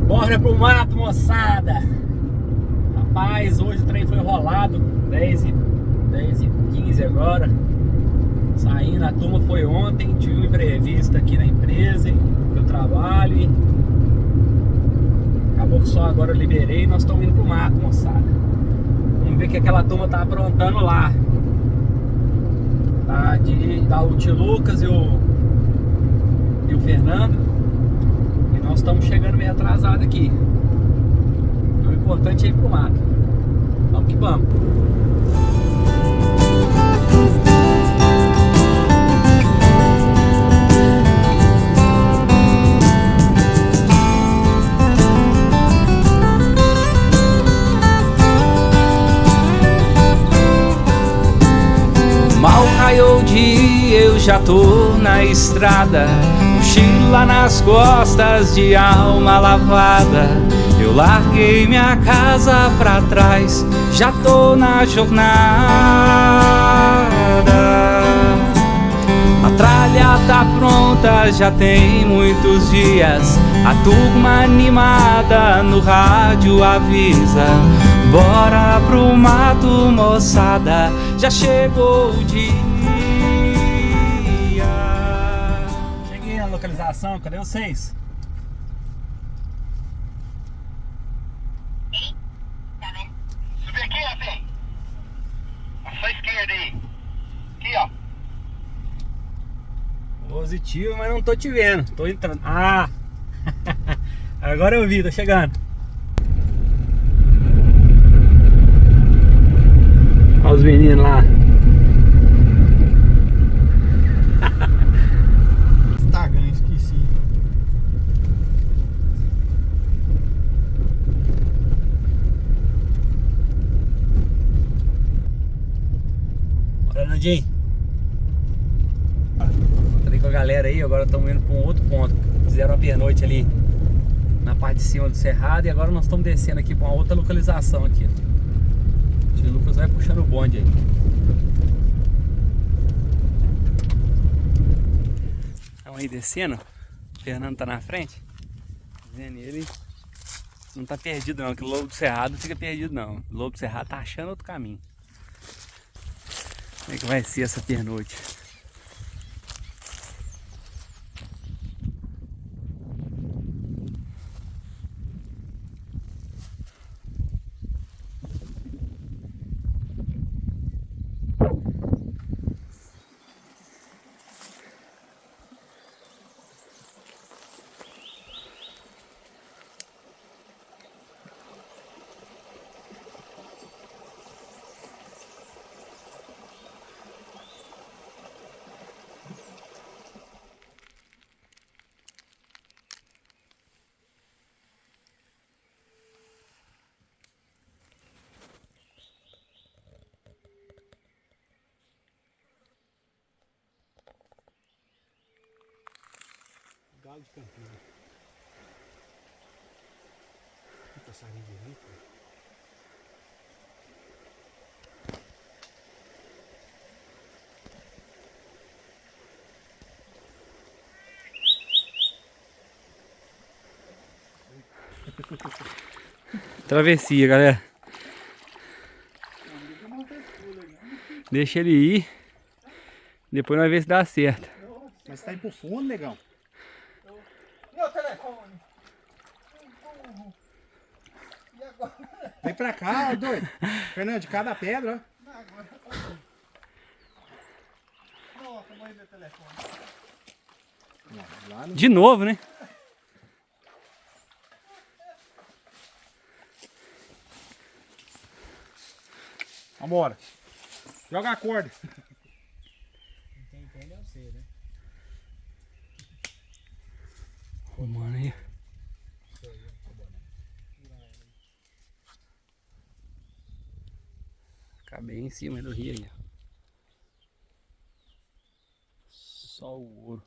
Bora pro mato, moçada. Rapaz, hoje o trem foi rolado 10h15 agora. Saindo, a turma foi ontem. Tive um imprevisto aqui na empresa que eu trabalho e acabou que só agora eu liberei e nós estamos indo pro mato, moçada. Vamos ver o que aquela turma tá aprontando lá. Tá o tio Lucas e o Fernando. E nós estamos chegando meio atrasado aqui. Então, o importante é ir pro mato. Vamos que vamos. Mal raiou o dia, eu já tô na estrada, mochila nas costas de alma lavada. Eu larguei minha casa pra trás, já tô na jornada. A tralha tá pronta, já tem muitos dias. A turma animada no rádio avisa: bora pro mato, moçada, já chegou o dia. Cheguei na localização, cadê vocês? Subir aqui, Rafinha. A sua esquerda aí. Aqui, ó. Positivo, mas não tô te vendo. Tô entrando. Ah! Agora eu vi, tô chegando. Olha os meninos lá. Instagram, esqueci. Bora, Nandinho. Falei com a galera aí, agora estamos indo para um outro ponto. Fizeram a pernoite ali na parte de cima do cerrado e agora nós estamos descendo aqui para uma outra localização aqui. O tio Lucas vai puxando o bonde aí. Estamos aí descendo. O Fernando tá na frente. Vendo ele. Não tá perdido não, que o lobo do cerrado não fica perdido não. O lobo do cerrado tá achando outro caminho. Como é que vai ser essa pernoite? Galo de Campinas. Que passarinho bonito. Travessia, galera. Deixa ele ir. Depois nós vemos se dá certo. Mas tá indo pro fundo, negão. Meu telefone. E agora? Vem pra cá, ó, doido. Fernando, de cada pedra, ó. Nossa, mãe, meu telefone. Lá no... De novo, né? Vambora. Joga a corda. Quem entende é você, né? Mano aí. Ficar bem em cima do rio aí. Só o ouro.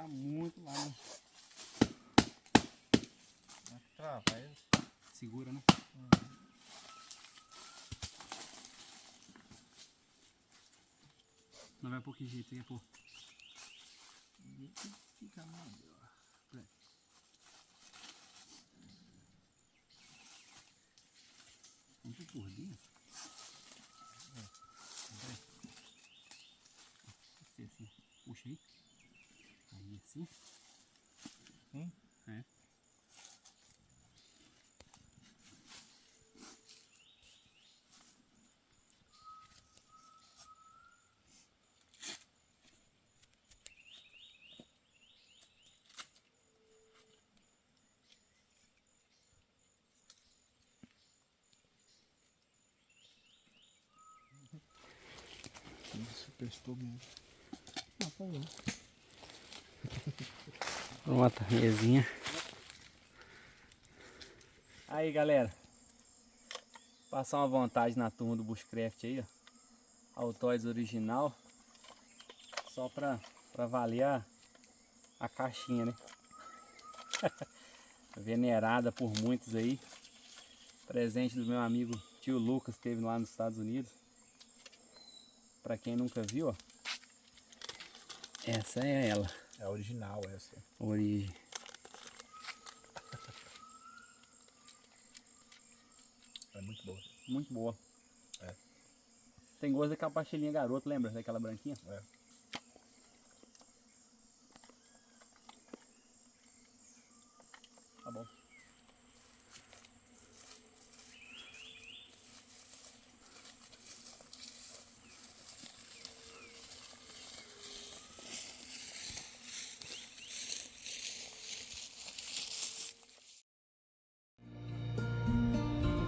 tá muito lá, né? Segura, né? Não vai por que jeito você quer pôr? Fica melhor. Vamos por dentro. Assim, puxa aí. Aí assim. É. Isso, prestou mesmo. Ah, tá bom. Pronto, mesinha. Aí, galera. Passar uma vontade na turma do Bushcraft aí, ó. Altoides original. Só pra valer a caixinha, né? Venerada por muitos aí. Presente do meu amigo tio Lucas, esteve lá nos Estados Unidos. Pra quem nunca viu, ó. Essa é ela. É original essa. Origem. É muito boa. Muito boa. É. Tem gosto daquela pastilhinha garoto, lembra? Daquela branquinha? É. Tá bom.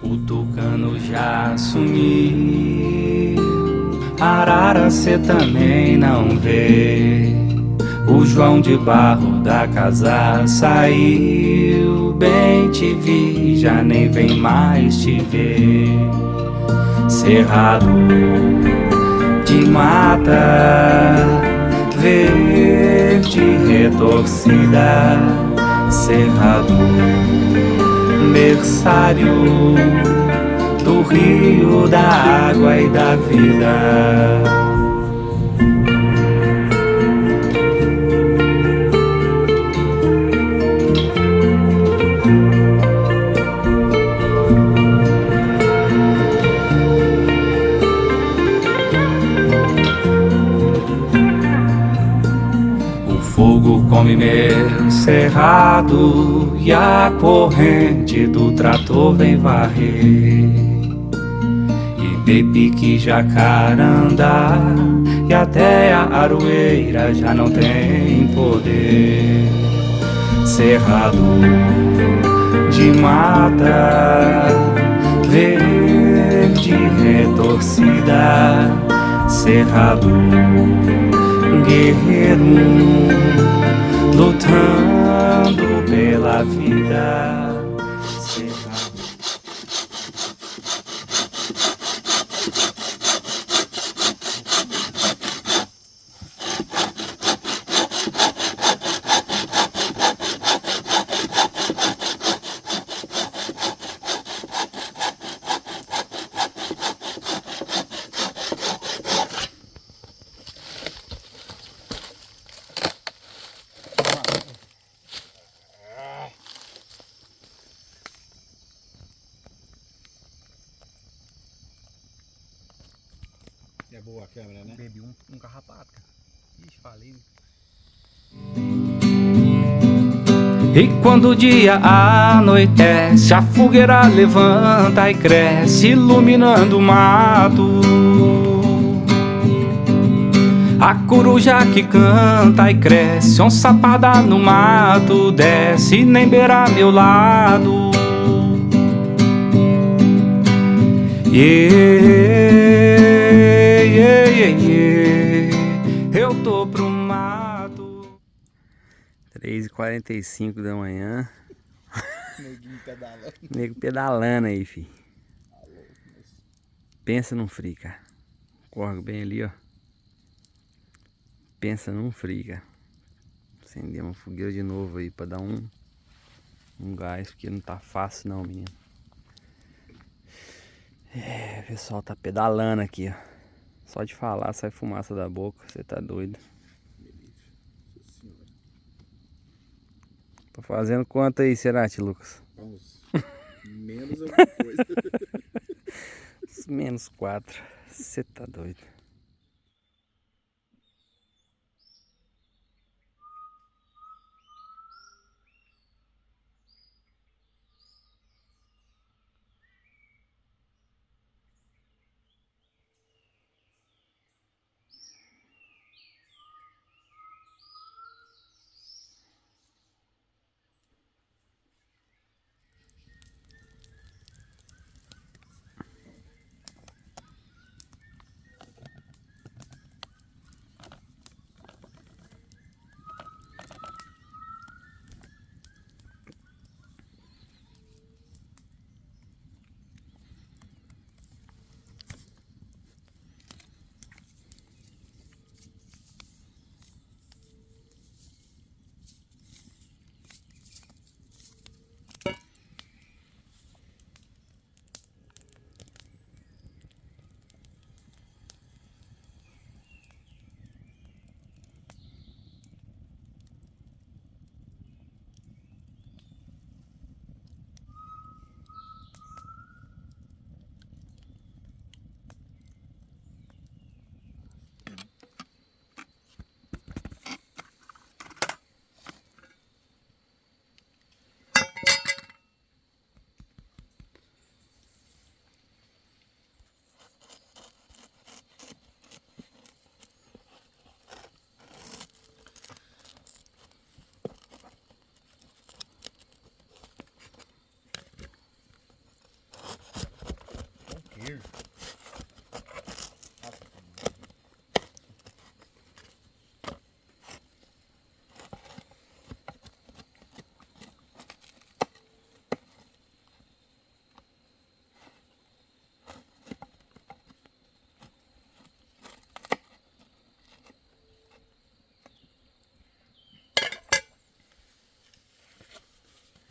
O tucano já sumiu, arara cê também não vê. O João de Barro da casa saiu, bem te vi, já nem vem mais te ver. Cerrado de mata, verde retorcida, cerrado berçário do rio, da água e da vida. O fogo come meu cerrado e a corrente do trator vem varrer. E dei pique jacarandá e até a aroeira já não tem poder. Cerrado de mata, verde retorcida, cerrado guerreiro lutando pela vida. Cerrado. É boa a câmera, né? Bebi um carrapato, cara. Ixi, falei. E quando o dia anoitece, a fogueira levanta e cresce, iluminando o mato. A coruja que canta e cresce, onça parda no mato, desce e nem beira meu lado. Eu tô pro mato. 3h45 da manhã. Neguinho pedalando. Nego pedalando aí, fi. Pensa num frio, cara. Corre bem ali, ó. Pensa num frio, cara. Acender uma fogueira de novo aí pra dar um gás, porque não tá fácil não, menino. É, o pessoal tá pedalando aqui, ó. Só de falar sai fumaça da boca, você tá doido. Tô fazendo quanto aí, será, tio Lucas? Vamos. Menos alguma coisa. Menos 4. Você tá doido.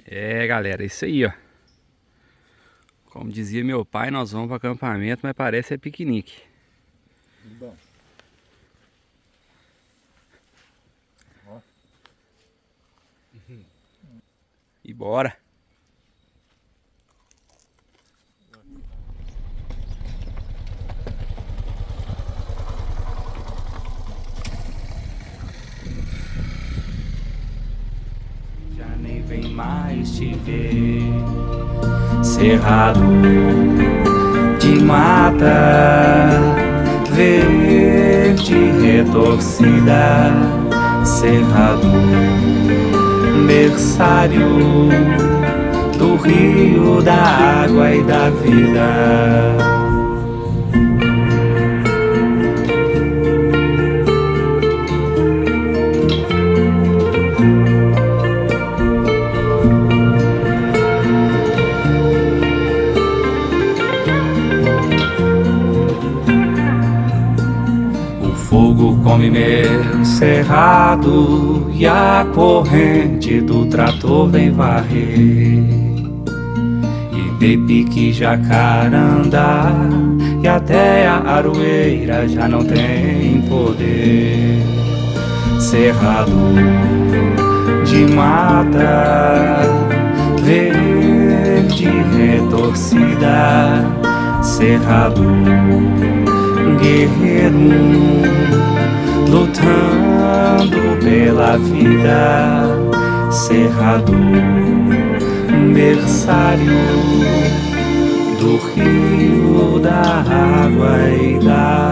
É, galera, isso aí, ó. Como dizia meu pai, nós vamos para acampamento, mas parece é piquenique. Bom. Ó. E bora. Já nem vem mais te ver. Cerrado de mata verde retorcida, cerrado, berçário do rio, da água e da vida. Fogo come meu cerrado e a corrente do trator vem varrer. E pique jacarandá e até a aroeira já não tem poder. Cerrado de mata verde retorcida, cerrado guerreiro lutando pela vida, cerrado, berçário do rio, da água e da